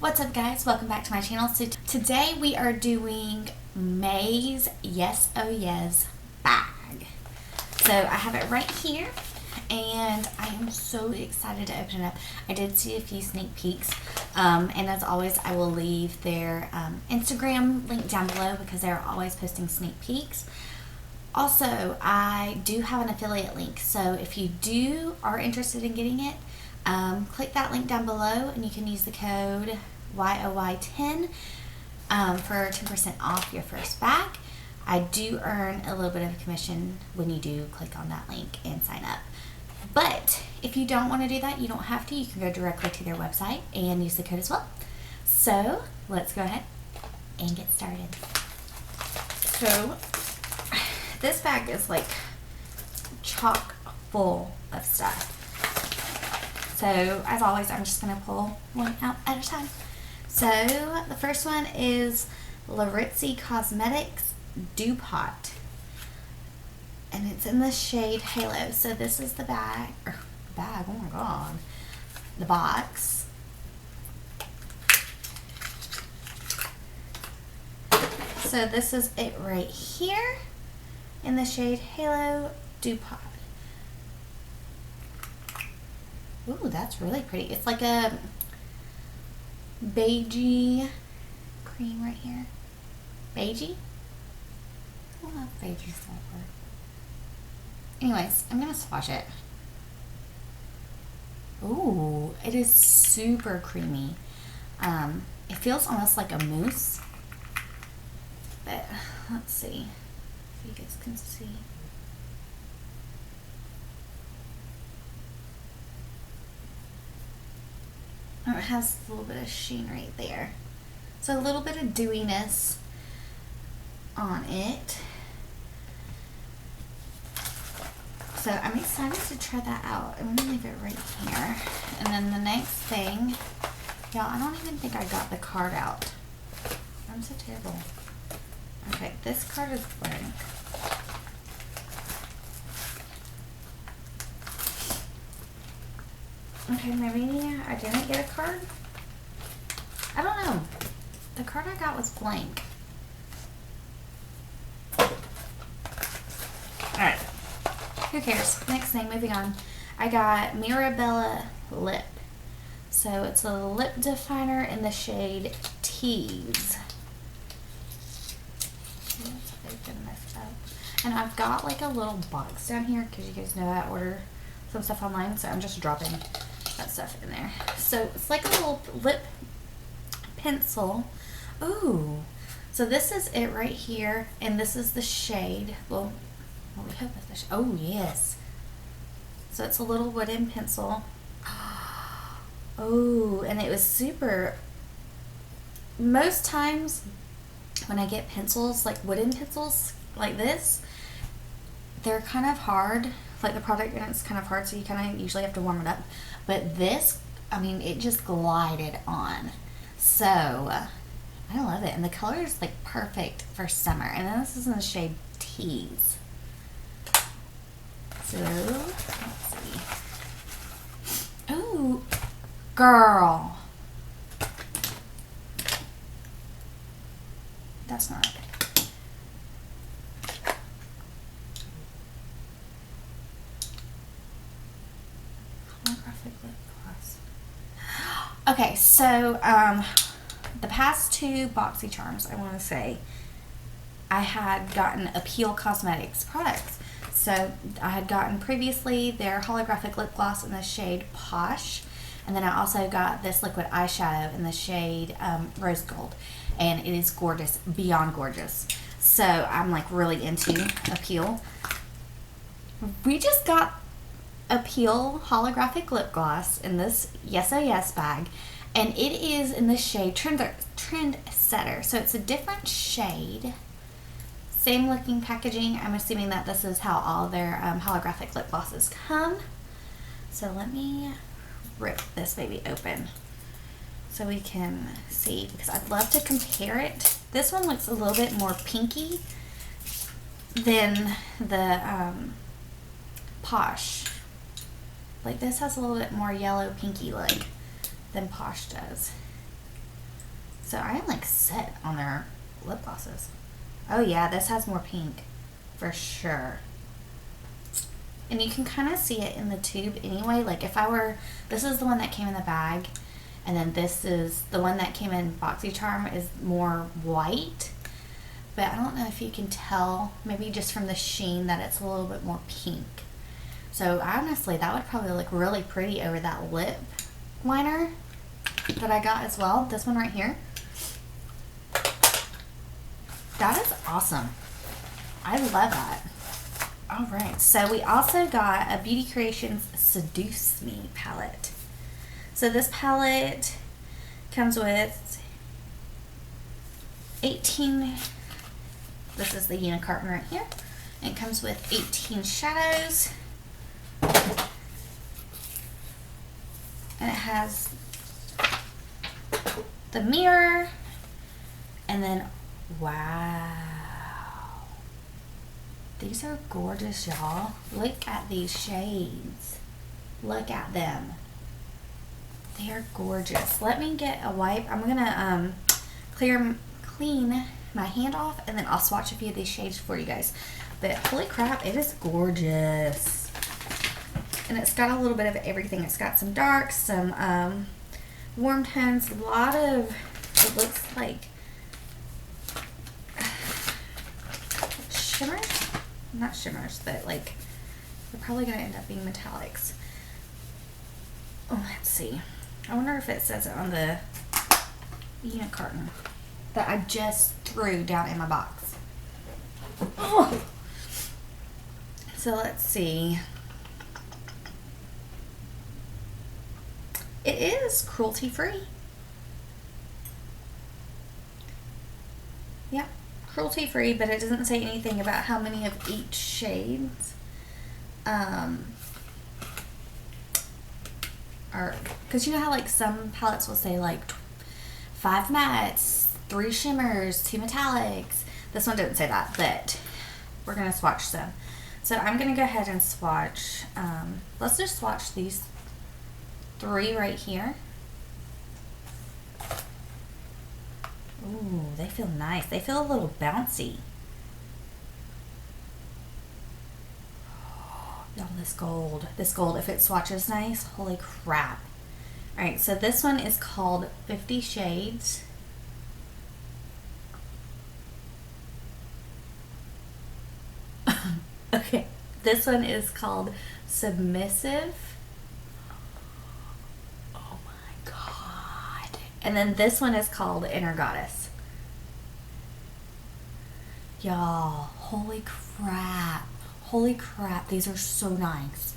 What's up guys, welcome back to my channel. So today we are doing May's Yes Oh Yes bag. So I have it right here and I am so excited to open it up. I did see a few sneak peeks and as always I will leave their Instagram link down below because they're always posting sneak peeks. Also, I do have an affiliate link, so if you are interested in getting it, click that link down below and you can use the code YOY10 for 10% off your first bag. I do earn a little bit of a commission when you do click on that link and sign up. But if you don't want to do that, you don't have to. You can go directly to their website and use the code as well. So let's go ahead and get started. So this bag is like chock full of stuff. So as always, I'm just going to pull one out at a time. So the first one is Laritzi Cosmetics Dew Pot. And it's in the shade Halo. So this is the bag, oh my god, the box. So this is it right here in the shade Halo Dew Pot. Ooh, that's really pretty. It's like a beigey cream right here. Beigey? I don't know if beigey is that word. Anyways, I'm going to swatch it. Ooh, it is super creamy. It feels almost like a mousse. But let's see if you guys can see. It has a little bit of sheen right there. So a little bit of dewiness on it. So I'm excited to try that out. I'm going to leave it right here. And then the next thing, y'all, I don't even think I got the card out. I'm so terrible. Okay, this card is blank. Okay, maybe I didn't get a card. I don't know. The card I got was blank. Alright. Who cares? Next thing, moving on. I got Mirabella Lip. So it's a lip definer in the shade Tease. Let's open this up. And I've got like a little box down here because you guys know I order some stuff online, so I'm just dropping that stuff in there. So it's like a little lip pencil. Ooh, so this is it right here, and this is the shade. Well, we hope it's the shade. Oh yes. So it's a little wooden pencil. Oh, and it was super. Most times when I get pencils, like wooden pencils like this, they're kind of hard. Like the product in it's kind of hard, so you kind of usually have to warm it up. But this, I mean, it just glided on. So I love it, and the color is like perfect for summer. And then this is in the shade Tease. So let's see. Oh, girl, that's not okay. Lip gloss. Okay, so the past two BoxyCharms, I want to say, I had gotten Appeal Cosmetics products. So I had gotten previously their holographic lip gloss in the shade Posh, and then I also got this liquid eyeshadow in the shade Rose Gold, and it is gorgeous, beyond gorgeous. So I'm like really into Appeal. We just got Appeal holographic lip gloss in this Yes Oh Yes bag, and it is in the shade Trendsetter. So it's a different shade, same looking packaging. I'm assuming that this is how all their holographic lip glosses come. So let me rip this baby open so we can see, because I'd love to compare it. This one looks a little bit more pinky than the Posh. Like this has a little bit more yellow pinky look than Posh does. So I am like set on their lip glosses. Oh yeah, this has more pink for sure. And you can kind of see it in the tube anyway. Like if I were, this is the one that came in the bag, and then this is the one that came in BoxyCharm is more white. But I don't know if you can tell, maybe just from the sheen, that it's a little bit more pink. So honestly, that would probably look really pretty over that lip liner that I got as well. This one right here. That is awesome. I love that. All right, so we also got a Beauty Creations Seduce Me palette. So this palette comes with 18, this is the unicarton right here. It comes with 18 shadows. And it has the mirror, and then, wow. These are gorgeous, y'all. Look at these shades. Look at them. They are gorgeous. Let me get a wipe. I'm gonna clean my hand off, and then I'll swatch a few of these shades for you guys. But holy crap, it is gorgeous. And it's got a little bit of everything. It's got some darks, some warm tones, a lot of, it looks like shimmers. Not shimmers, but like they're probably gonna end up being metallics. Oh, let's see. I wonder if it says it on the unicarton that I just threw down in my box. Oh. So let's see. It is cruelty free. Yeah. Cruelty free, but it doesn't say anything about how many of each shades are, because you know how like some palettes will say like 5 mattes, 3 shimmers, 2 metallics. This one didn't say that, but we're gonna swatch some. So I'm gonna go ahead and swatch, let's just swatch these 3 right here. Ooh, they feel nice. They feel a little bouncy. Oh, y'all, this gold, if it swatches nice, holy crap. All right, so this one is called 50 Shades. Okay, this one is called Submissive. And then this one is called Inner Goddess. Y'all, holy crap. Holy crap, these are so nice.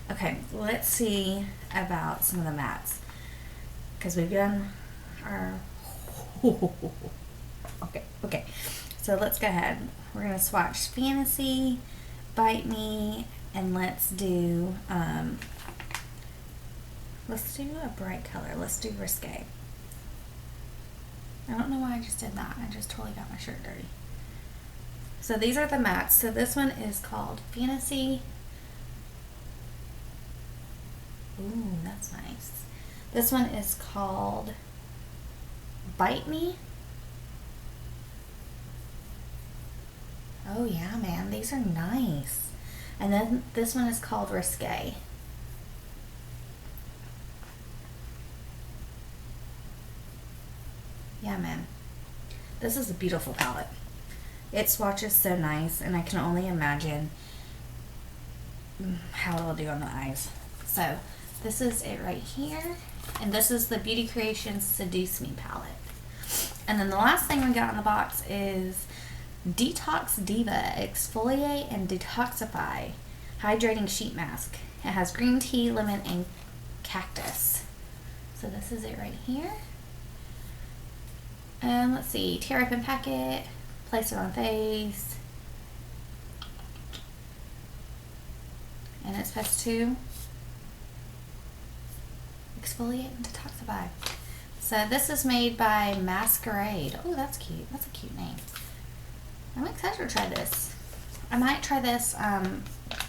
Okay, let's see about some of the mattes. Because we've done our... Okay. So let's go ahead. We're going to swatch Fantasy, Bite Me, and let's do a bright color. Let's do Risque. I don't know why I just did that. I just totally got my shirt dirty. So these are the mattes. So this one is called Fantasy. Ooh, that's nice. This one is called Bite Me. Oh yeah, man, these are nice. And then this one is called Risque. Yeah, man, this is a beautiful palette. It swatches so nice, and I can only imagine how it'll do on the eyes. So this is it right here, and this is the Beauty Creations Seduce Me palette. And then the last thing we got in the box is Detox Diva Exfoliate and Detoxify Hydrating Sheet Mask. It has green tea, lemon, and cactus. So this is it right here. And let's see, tear open packet, place it on face, and it's supposed to exfoliate and detoxify. So this is made by Masquerade. Oh, that's cute. That's a cute name. I'm excited to try this. I might try this,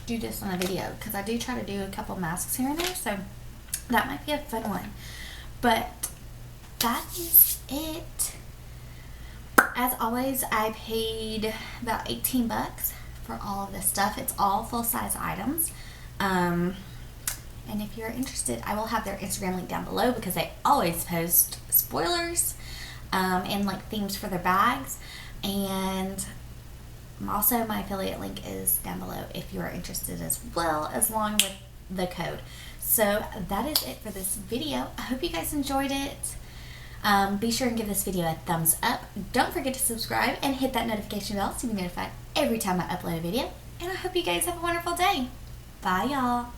do this on a video, because I do try to do a couple masks here and there, so that might be a fun one. But that is it. as always, I paid about 18 bucks for all of this stuff. It's all full-size items. And if you're interested, I will have their Instagram link down below because they always post spoilers and like themes for their bags. And also my affiliate link is down below if you are interested as well, as long with the code. So that is it for this video. I hope you guys enjoyed it. Be sure and give this video a thumbs up. Don't forget to subscribe and hit that notification bell to be notified every time I upload a video. And I hope you guys have a wonderful day. Bye, y'all.